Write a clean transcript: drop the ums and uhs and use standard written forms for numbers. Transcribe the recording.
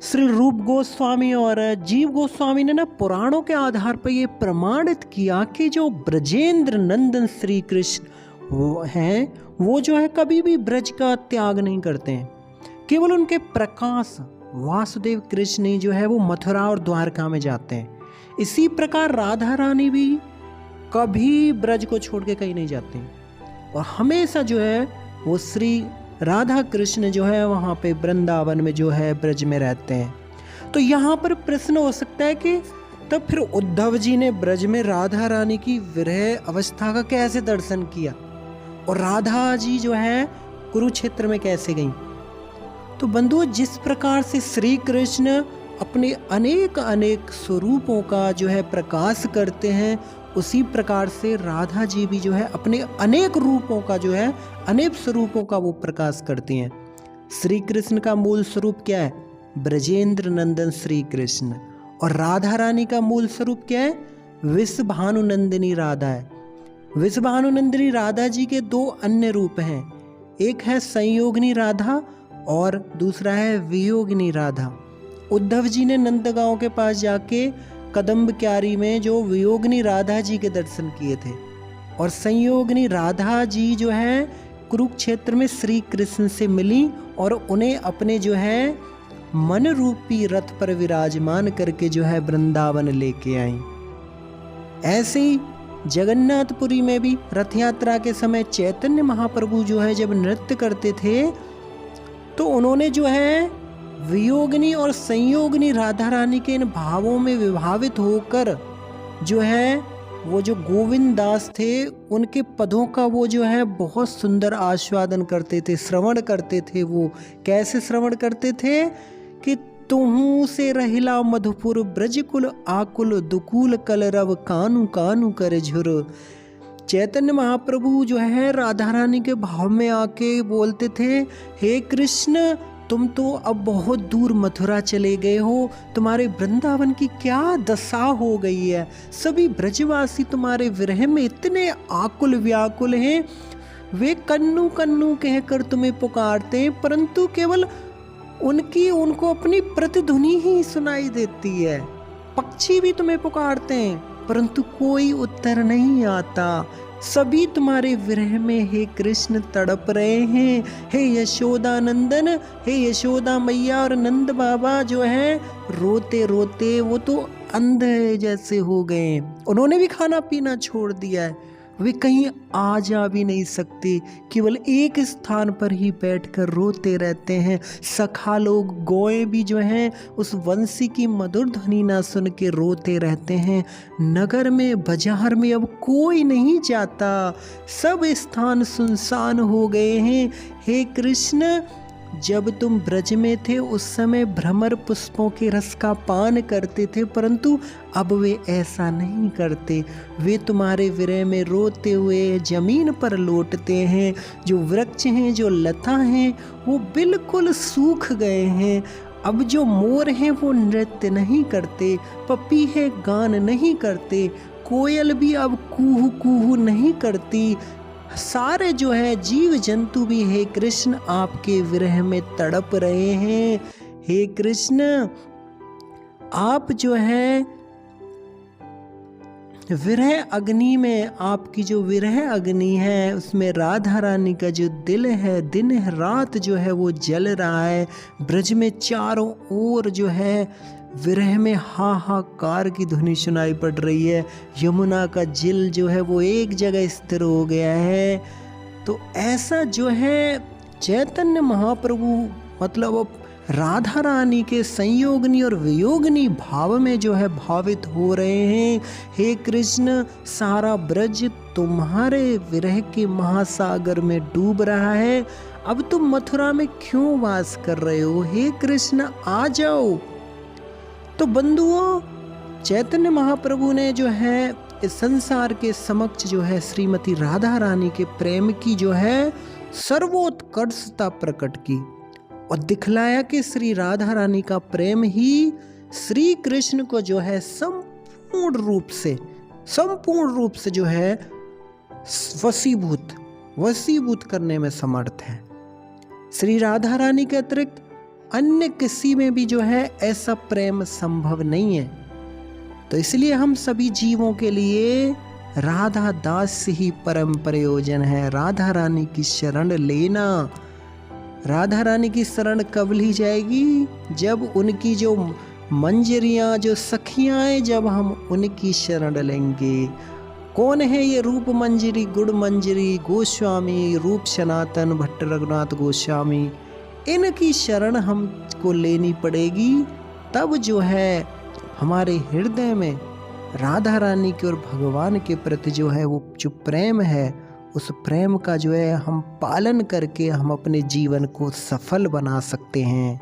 श्री रूप गोस्वामी और जीव गोस्वामी ने ना पुराणों के आधार पर ये प्रमाणित किया कि जो ब्रजेंद्र नंदन श्री कृष्ण वो जो है कभी भी ब्रज का त्याग नहीं करते हैं। केवल उनके प्रकाश वासुदेव कृष्ण ही जो है वो मथुरा और द्वारका में जाते हैं। इसी प्रकार राधा रानी भी कभी ब्रज को छोड़ के कहीं नहीं जाती और हमेशा जो है वो श्री राधा कृष्ण जो है वहाँ पे वृंदावन में जो है ब्रज में रहते हैं। तो यहाँ पर प्रश्न हो सकता है कि तब फिर उद्धव जी ने ब्रज में राधा रानी की विरह अवस्था का कैसे दर्शन किया और राधा जी जो है कुरुक्षेत्र में कैसे गईं? तो बंधुओं, जिस प्रकार से श्री कृष्ण अपने अनेक अनेक स्वरूपों का जो है प्रकाश करते हैं, उसी प्रकार से राधा जी भी जो है अपने अनेक रूपों का जो है अनेक स्वरूपों का वो प्रकाश करती हैं। श्री कृष्ण का मूल स्वरूप क्या है? ब्रजेंद्र नंदन श्री कृष्ण। और राधा रानी का मूल स्वरूप क्या है? विश्वभानुनंदिनी राधा है। विश्वभानुनंदिनी राधा जी के दो अन्य रूप हैं, एक है संयोगिनी राधा और दूसरा है वियोगिनी राधा। उद्धव जी ने नंदगांव के पास जाके कदम्ब क्यारी में जो वियोगिनी राधा जी के दर्शन किए थे और संयोगिनी राधा जी जो है कुरुक्षेत्र में श्री कृष्ण से मिली और उन्हें अपने जो है मन रूपी रथ पर विराजमान करके जो है वृंदावन लेके आई। ऐसे ही जगन्नाथपुरी में भी रथ यात्रा के समय चैतन्य महाप्रभु जो है जब नृत्य करते थे तो उन्होंने जो है वियोगिनी और संयोगिनी राधा रानी के इन भावों में विभावित होकर जो है वो जो गोविंद दास थे उनके पदों का वो जो है बहुत सुंदर आस्वादन करते थे, श्रवण करते थे। वो कैसे श्रवण करते थे कि तुहू से रहिला मधुपुर ब्रजकुल आकुल दुकुल कलरव कानू कानू करे झुर। चैतन्य महाप्रभु जो है राधा रानी के भाव में आके बोलते थे, हे कृष्ण, तुम तो अब बहुत दूर मथुरा चले गए हो, तुम्हारे वृंदावन की क्या दशा हो गई है। सभी ब्रजवासी तुम्हारे विरह में इतने आकुल व्याकुल हैं, वे कन्नू कन्नू कहकर तुम्हें पुकारते हैं, परंतु केवल उनको अपनी प्रतिध्वनि ही सुनाई देती है। पक्षी भी तुम्हें पुकारते हैं परंतु कोई उत्तर नहीं आता। सभी तुम्हारे विरह में हे कृष्ण तड़प रहे हैं। हे यशोदा नंदन, हे यशोदा मैया और नंद बाबा जो है रोते रोते वो तो अंधे जैसे हो गए। उन्होंने भी खाना पीना छोड़ दिया है, वे कहीं आ जा भी नहीं सकते, केवल एक स्थान पर ही बैठकर रोते रहते हैं। सखा लोग गौएं भी जो हैं उस वंशी की मधुर ध्वनि ना सुन के रोते रहते हैं। नगर में बाजार में अब कोई नहीं जाता, सब स्थान सुनसान हो गए हैं। हे कृष्ण, जब तुम ब्रज में थे उस समय भ्रमर पुष्पों के रस का पान करते थे, परंतु अब वे ऐसा नहीं करते। वे तुम्हारे विरह में रोते हुए जमीन पर लौटते हैं। जो वृक्ष हैं, जो लता हैं, वो बिल्कुल सूख गए हैं। अब जो मोर हैं वो नृत्य नहीं करते, पपीहे गान नहीं करते, कोयल भी अब कूहू कूहू नहीं करती। सारे जो है जीव जंतु भी हे कृष्ण आपके विरह में तड़प रहे हैं। हे कृष्ण, आप जो है विरह अग्नि में, आपकी जो विरह अग्नि है उसमें राधा रानी का जो दिल है दिन रात जो है वो जल रहा है। ब्रज में चारों ओर जो है विरह में हाहाकार की ध्वनि सुनाई पड़ रही है। यमुना का जल जो है वो एक जगह स्थिर हो गया है। तो ऐसा जो है चैतन्य महाप्रभु मतलब अब राधा रानी के संयोगिनी और वियोगिनी भाव में जो है भावित हो रहे हैं। हे कृष्ण, सारा ब्रज तुम्हारे विरह के महासागर में डूब रहा है। अब तुम मथुरा में क्यों वास कर रहे हो? हे कृष्ण, आ जाओ। तो बंधुओं, चैतन्य महाप्रभु ने जो है इस संसार के समक्ष जो है श्रीमती राधा रानी के प्रेम की जो है सर्वोत्कर्षता प्रकट की और दिखलाया कि श्री राधा रानी का प्रेम ही श्री कृष्ण को जो है संपूर्ण रूप से जो है वशीभूत करने में समर्थ है। श्री राधा रानी के अतिरिक्त अन्य किसी में भी जो है ऐसा प्रेम संभव नहीं है। तो इसलिए हम सभी जीवों के लिए राधा दास से ही परम प्रयोजन है। राधा रानी की शरण लेना। राधा रानी की शरण कब ली जाएगी? जब उनकी जो मंजरियाँ, जो सखियाँ हैं, जब हम उनकी शरण लेंगे। कौन है ये रूप मंजरी, गुण मंजरी, गोस्वामी, रूप सनातन, भट्ट रघुनाथ गोस्वामी? इनकी शरण हमको लेनी पड़ेगी। तब जो है हमारे हृदय में राधा रानी के और भगवान के प्रति जो है वो जो प्रेम है, उस प्रेम का जो है हम पालन करके हम अपने जीवन को सफल बना सकते हैं।